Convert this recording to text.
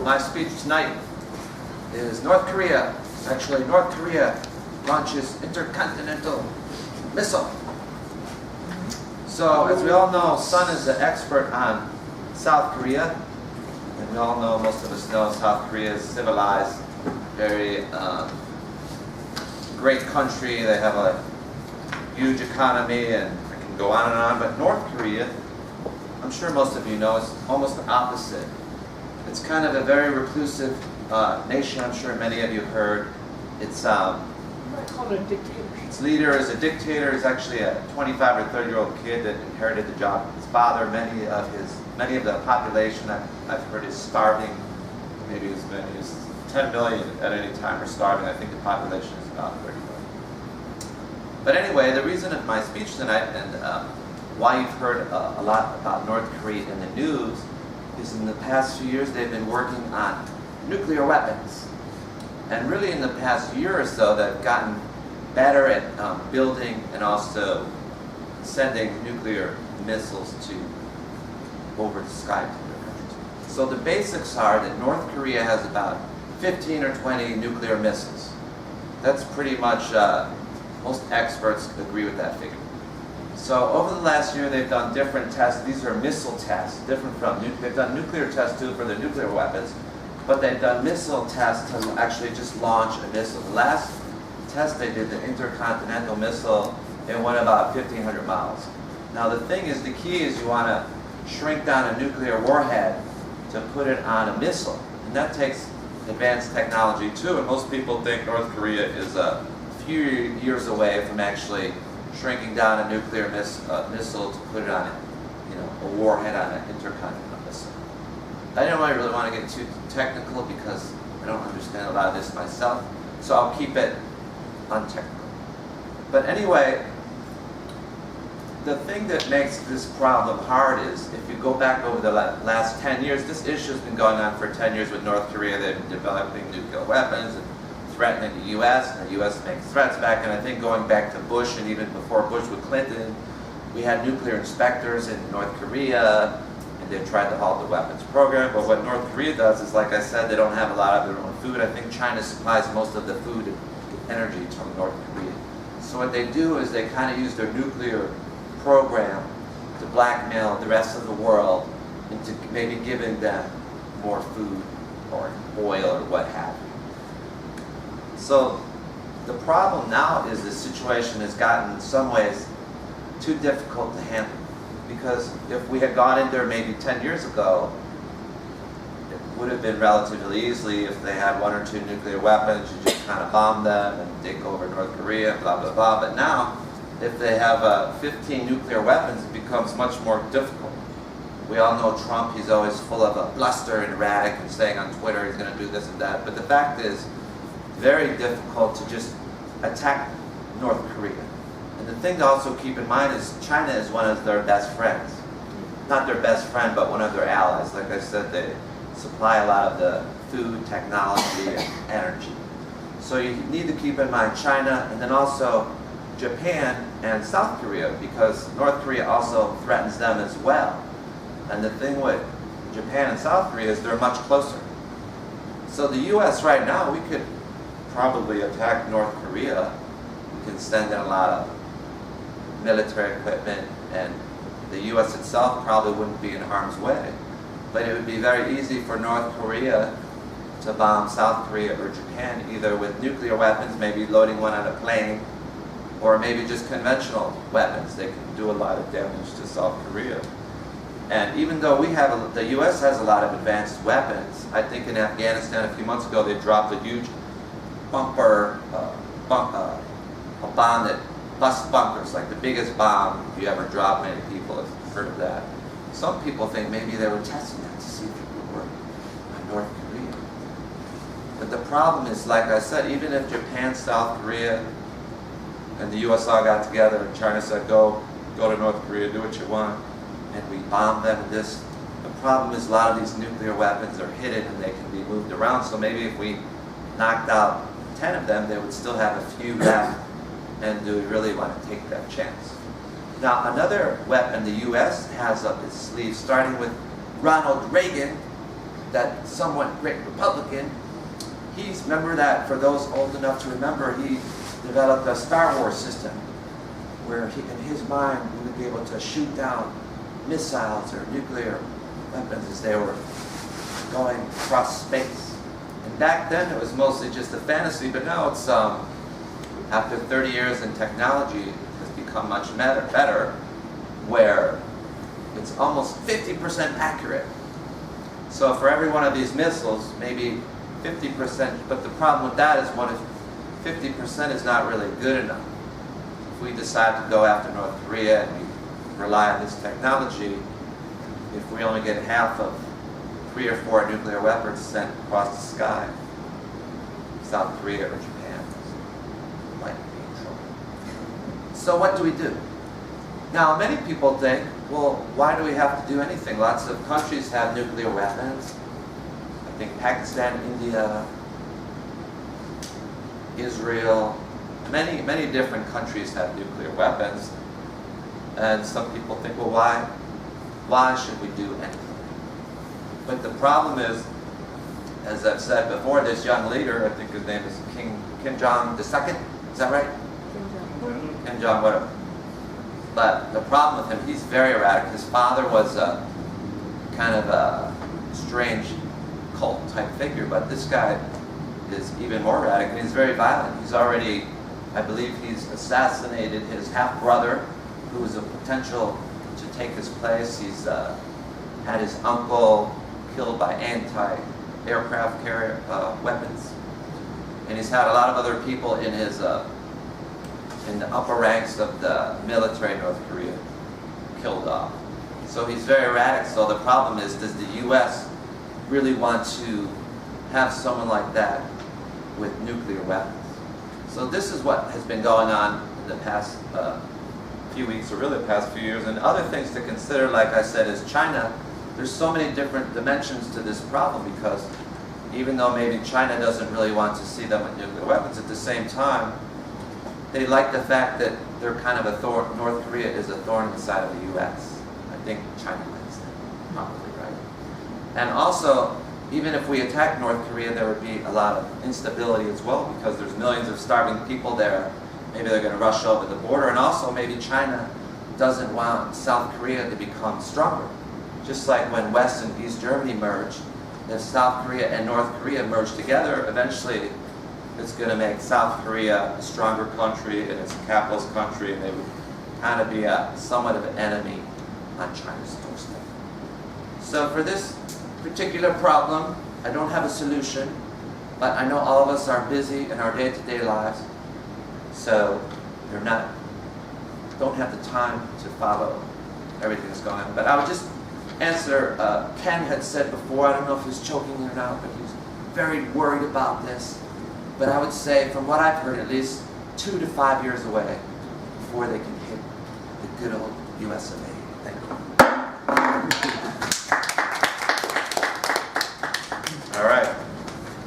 My speech tonight is North Korea. Actually, North Korea launches intercontinental missile. So, as we all know, Sun is an expert on South Korea. And we all know, most of us know, South Korea is civilized, very great country. They have a huge economy, and I can go on and on. But North Korea, I'm sure most of you know, is almost the opposite. It's kind of a very reclusive nation. I'm sure many of you heard. It's You might call it a dictatorship. its leader is a dictator. He's actually a 25 or 30-year-old kid that inherited the job of his father. Many of the population I've heard is starving. Maybe as many as 10 million at any time are starving. I think the population is about 30 million. But anyway, the reason of my speech tonight and why you've heard a lot about North Korea in the news is in the past few years they've been working on nuclear weapons. And really in the past year or so they've gotten better at building and also sending nuclear missiles over the sky to their countries. So the basics are that North Korea has about 15 or 20 nuclear missiles. That's pretty much, most experts agree with that figure. So over the last year they've done different tests. These are missile tests, different from they've done nuclear tests too for their nuclear weapons, but they've done missile tests to actually just launch a missile. The last test they did, the intercontinental missile, it went about 1,500 miles. Now the thing is, the key is you want to shrink down a nuclear warhead to put it on a missile. And that takes advanced technology too, and most people think North Korea is a few years away from actually shrinking down a nuclear missile to put it on a warhead on an intercontinental missile. I don't really want to get too technical because I don't understand a lot of this myself, so I'll keep it untechnical. But anyway, the thing that makes this problem hard is if you go back over the last 10 years, this issue has been going on for 10 years with North Korea. They've been developing nuclear weapons and threatening the U.S., and the U.S. makes threats back. And I think going back to Bush and even before Bush with Clinton, we had nuclear inspectors in North Korea, and they tried to halt the weapons program. But what North Korea does is, like I said, they don't have a lot of their own food. I think China supplies most of the food and energy from North Korea. So what they do is they kind of use their nuclear program to blackmail the rest of the world into maybe giving them more food or oil or what have you. So the problem now is the situation has gotten in some ways too difficult to handle, because if we had gone in there maybe 10 years ago, it would have been relatively easily. If they had 1 or 2 nuclear weapons, you just kind of bomb them and take over North Korea, blah, blah, blah. But now, if they have 15 nuclear weapons, it becomes much more difficult. We all know Trump, he's always full of a bluster and erratic and saying on Twitter he's going to do this and that. But the fact is, very difficult to just attack North Korea. And the thing to also keep in mind is China is one of their best friends. Not their best friend, but one of their allies. Like I said, they supply a lot of the food, technology, and energy. So you need to keep in mind China, and then also Japan and South Korea, because North Korea also threatens them as well. And the thing with Japan and South Korea is they're much closer. So the U.S. right now, we could probably attack North Korea. We can send in a lot of military equipment, and the U.S. itself probably wouldn't be in harm's way. But it would be very easy for North Korea to bomb South Korea or Japan, either with nuclear weapons, maybe loading one on a plane, or maybe just conventional weapons. They can do a lot of damage to South Korea. And even though the U.S. has a lot of advanced weapons, I think in Afghanistan a few months ago they dropped a huge a bomb that busts bunkers, like the biggest bomb if you ever drop. Many people have heard of that. Some people think maybe they were testing that to see if it would work on North Korea. But the problem is, like I said, even if Japan, South Korea, and the U.S. all got together and China said, go to North Korea, do what you want, and we bomb them with this, the problem is a lot of these nuclear weapons are hidden and they can be moved around. So maybe if we knocked out 10 of them, they would still have a few left, and do we really want to take that chance? Now, another weapon the U.S. has up its sleeve, starting with Ronald Reagan, that somewhat great Republican, remember that for those old enough to remember, he developed a Star Wars system where in his mind he would be able to shoot down missiles or nuclear weapons as they were going across space. And back then it was mostly just a fantasy, but now it's after 30 years in technology, it has become much better, where it's almost 50% accurate. So for every one of these missiles, maybe 50%, but the problem with that is what if 50% is not really good enough? If we decide to go after North Korea and we rely on this technology, if we only get half of 3 or 4 nuclear weapons sent across the sky, South Korea or Japan might be in trouble. So what do we do? Now, many people think, well, why do we have to do anything? Lots of countries have nuclear weapons. I think Pakistan, India, Israel, many different countries have nuclear weapons. And some people think, well, why should we do anything? But the problem is, as I've said before, this young leader, I think his name is Kim Jong II, is that right? Kim Jong, whatever. But the problem with him, he's very erratic. His father was a kind of a strange cult type figure, but this guy is even more erratic, and he's very violent. He's already, I believe he's assassinated his half-brother, who was a potential to take his place. He's had his uncle killed by anti-aircraft carrier weapons. And he's had a lot of other people in his in the upper ranks of the military in North Korea killed off. So he's very erratic. So the problem is, does the U.S. really want to have someone like that with nuclear weapons? So this is what has been going on in the past few weeks, or really the past few years. And other things to consider, like I said, is China. There's so many different dimensions to this problem, because even though maybe China doesn't really want to see them with nuclear weapons, at the same time, they like the fact that they're kind of a thorn. North Korea is a thorn in the side of the U.S. I think China likes that, probably, right? And also, even if we attack North Korea, there would be a lot of instability as well, because there's millions of starving people there. Maybe they're going to rush over the border, and also maybe China doesn't want South Korea to become stronger. Just like when West and East Germany merged, if South Korea and North Korea merge together, eventually it's going to make South Korea a stronger country, and it's a capitalist country, and they would kind of be somewhat of an enemy on China's doorstep. So for this particular problem, I don't have a solution, but I know all of us are busy in our day-to-day lives, so don't have the time to follow everything that's going on. But I would just answer, Ken had said before, I don't know if he's choking or not, but he's very worried about this. But I would say, from what I've heard, at least 2 to 5 years away before they can hit the good old US of A. Thank you.